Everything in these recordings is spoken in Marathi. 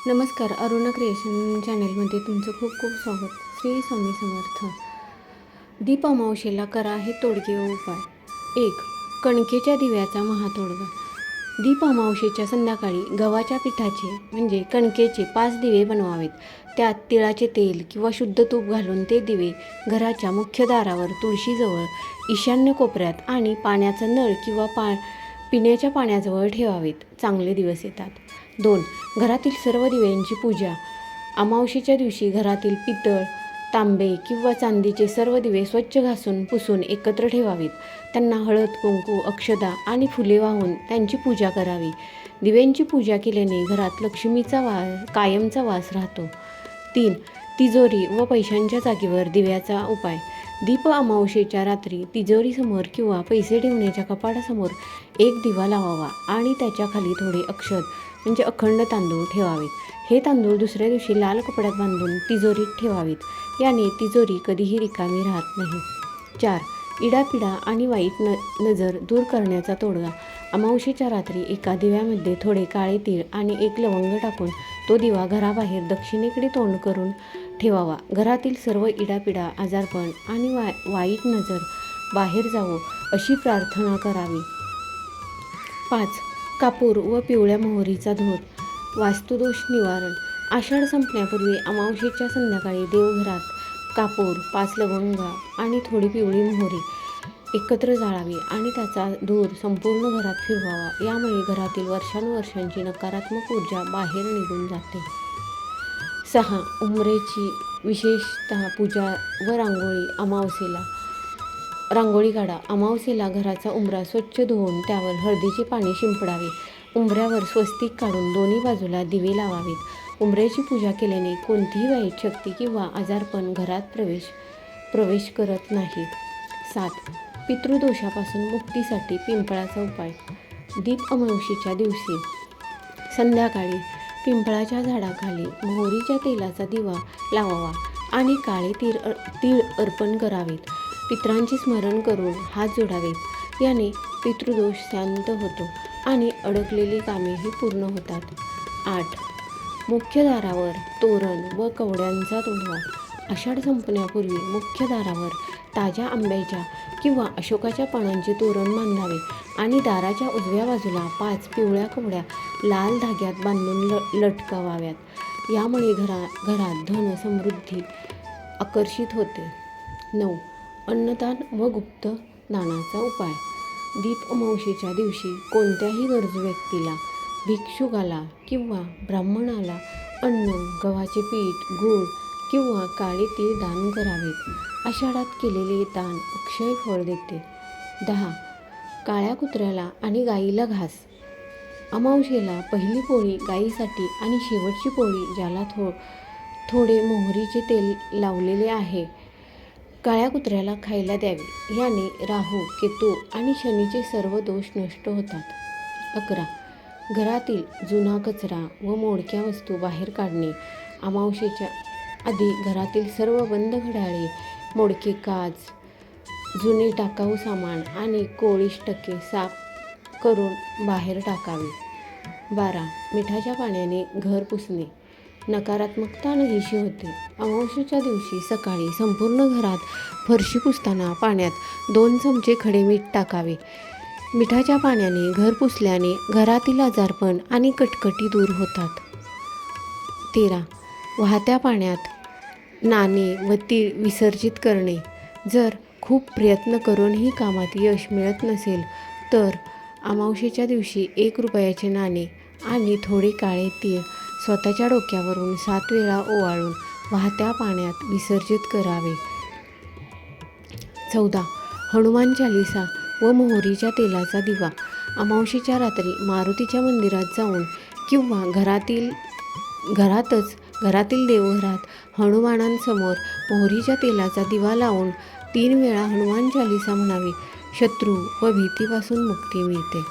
नमस्कार. अरुणा क्रिएशन चॅनेलमध्ये तुमचं खूप खूप स्वागत. श्री स्वामी समर्थ. दीप अमावस्येला करा हे तोडगे उपाय. 1. कणकेच्या दिव्याचा महातोडगा. दीप अमावस्येच्या संध्याकाळी गव्हाच्या पिठाचे म्हणजे कणकेचे 5 दिवे बनवावेत. त्यात तिळाचे तेल किंवा शुद्ध तूप घालून ते दिवे घराच्या मुख्य दारावर, तुळशीजवळ, ईशान्य कोपऱ्यात आणि पाण्याचा नळ किंवा पिण्याच्या पाण्याजवळ ठेवावेत. चांगले दिवस येतात. 2. घरातील सर्व दिव्यांची पूजा. अमावस्येच्या दिवशी घरातील पितळ, तांबे किंवा चांदीचे सर्व दिवे स्वच्छ घासून पुसून एकत्र ठेवावेत. त्यांना हळद, कुंकू, अक्षता आणि फुले वाहून त्यांची पूजा करावी. दिव्यांची पूजा केल्याने घरात लक्ष्मीचा कायमचा वास राहतो. 3. तिजोरी व पैशांच्या जागेवर दिव्याचा उपाय. दीप अमावस्येच्या रात्री तिजोरीसमोर किंवा पैसे ठेवण्याच्या कपाटासमोर एक दिवा लावावा आणि त्याच्या खाली थोडे अक्षत म्हणजे अखंड तांदूळ ठेवावेत. हे तांदूळ दुसऱ्या दिवशी लाल कपड्यात बांधून तिजोरीत ठेवावेत. याने तिजोरी कधीही रिकामी राहत नाही. 4. इडापिडा आणि वाईट नजर दूर करण्याचा तोडगा. अमावस्येच्या रात्री एका दिव्यामध्ये थोडे काळे तीळ आणि एक लवंग टाकून तो दिवा घराबाहेर दक्षिणेकडे तोंड करून ठेवावा. घरातील सर्व इडापिडा, आजारपण आणि वाईट नजर बाहेर जावो अशी प्रार्थना करावी. 5. कापूर व पिवळ्या मोहरीचा धूर. वास्तुदोष निवारण. आषाढ संपण्यापूर्वी अमावस्येच्या संध्याकाळी देवघरात कापूर, 5 लवंगा आणि थोडी पिवळी मोहरी एकत्र जाळावी आणि त्याचा धूर संपूर्ण घरात फिरवावा. यामुळे घरातील वर्षानुवर्षांची नकारात्मक ऊर्जा बाहेर निघून जाते. 6. उंबरेची विशेषतः पूजा व रांगोळी. अमावस्येला रांगोळी काढा. अमावस्येला घराचा उंबरा स्वच्छ धुवून त्यावर हळदीचे पाणी शिंपडावे. उंबऱ्यावर स्वस्तिक काढून दोन्ही बाजूला दिवे लावावेत. उंबऱ्याची पूजा केल्याने कोणतीही वाईट शक्ती किंवा आजारपण घरात प्रवेश करत नाही. 7. पितृदोषापासून मुक्तीसाठी पिंपळाचा उपाय. दीप अमावस्येच्या दिवशी संध्याकाळी पिंपळाच्या झाडाखाली मोहरीच्या तेलाचा दिवा लावावा आणि काळे तीळ अर्पण करावेत. पितरांचे स्मरण करून हात जोडावेत. याने पितृदोष शांत होतो आणि अडकलेली कामेही पूर्ण होतात. 8. मुख्य दारावर तोरण व कवड्यांचा तोडगा. आषाढ संपण्यापूर्वी मुख्य दारावर ताज्या आंब्याच्या किंवा अशोकाच्या पानांचे तोरण बांधावे आणि दाराच्या उजव्या बाजूला 5 पिवळ्या कवड्या लाल धाग्यात बांधून लटकावाव्यात. यामुळे घरात धन समृद्धी आकर्षित होते. 9. अन्नदान व गुप्त दानाचा उपाय. दीप अमावस्येच्या दिवशी कोणत्याही गरजू व्यक्तीला, भिक्षुकाला किंवा ब्राह्मणाला अन्न, गव्हाचे पीठ, गूळ किंवा काळे तीळ दान करावेत. आषाढात केलेले दान अक्षय फळ देते. 10. काळ्या कुत्र्याला आणि गाईला घास. अमावस्येला पहिली पोळी गाईसाठी आणि शेवटची पोळी ज्याला थोडे मोहरीचे तेल लावलेले आहे काळ्या कुत्र्याला खायला द्यावे. याने राहू, केतू आणि शनीचे सर्व दोष नष्ट होतात. 11. घरातील जुना कचरा व मोडक्या वस्तू बाहेर काढणे. अमावस्येच्या आधी घरातील सर्व बंद घड्याळे, मोडके काच, जुने टाकाऊ सामान आणि कोळी टके साफ करून बाहेर टाकावे. 12. मिठाच्या पाण्याने घर पुसणे. नकारात्मकता नाहीशी होते. अमावस्येच्या दिवशी सकाळी संपूर्ण घरात फरशी पुसताना पाण्यात 2 चमचे खडे मीठ टाकावे. मिठाच्या पाण्याने घर पुसल्याने घरातील आजारपण आणि कटकटी दूर होतात. 13. वाहत्या पाण्यात नाणे व तीळ विसर्जित करणे. जर खूप प्रयत्न करूनही कामात यश मिळत नसेल तर अमावस्येच्या दिवशी 1 रुपयाचे नाणे आणि थोडे काळे तीळ स्वतःच्या डोक्यावरून 7 वेळा ओवाळून वाहत्या पाण्यात विसर्जित करावे. 14. हनुमान चालीसा व मोहरीच्या तेलाचा दिवा. अमावस्येच्या रात्री मारुतीच्या मंदिरात जाऊन किंवा घरातील देवघरात हनुमानांसमोर मोहरीच्या तेलाचा दिवा लावून 3 वेळा हनुमान चालीसा म्हणावी. शत्रू व भीतीपासून मुक्ती मिळते.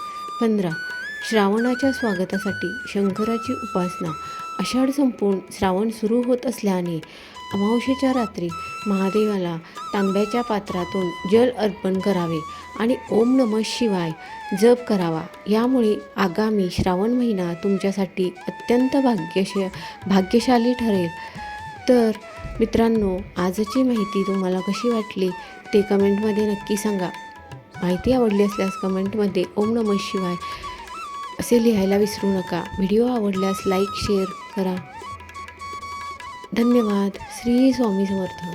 15. श्रावणाच्या स्वागतासाठी शंकराची उपासना. आषाढ संपून श्रावण सुरू होत असल्याने अमावस्येच्या रात्री महादेवाला तांब्याच्या पात्रातून जल अर्पण करावे आणि ओम नमः शिवाय जप करावा. यामुळे आगामी श्रावण महिना तुमच्यासाठी अत्यंत भाग्यशाली ठरेल. तर मित्रांनो, आजची माहिती तुम्हाला कशी वाटली ते कमेंटमध्ये नक्की सांगा. माहिती आवडली असल्यास कमेंटमध्ये ओम नमः शिवाय असे लिहायला विसरू नका. व्हिडिओ आवडल्यास लाईक शेअर करा. धन्यवाद. श्री स्वामी समर्थ.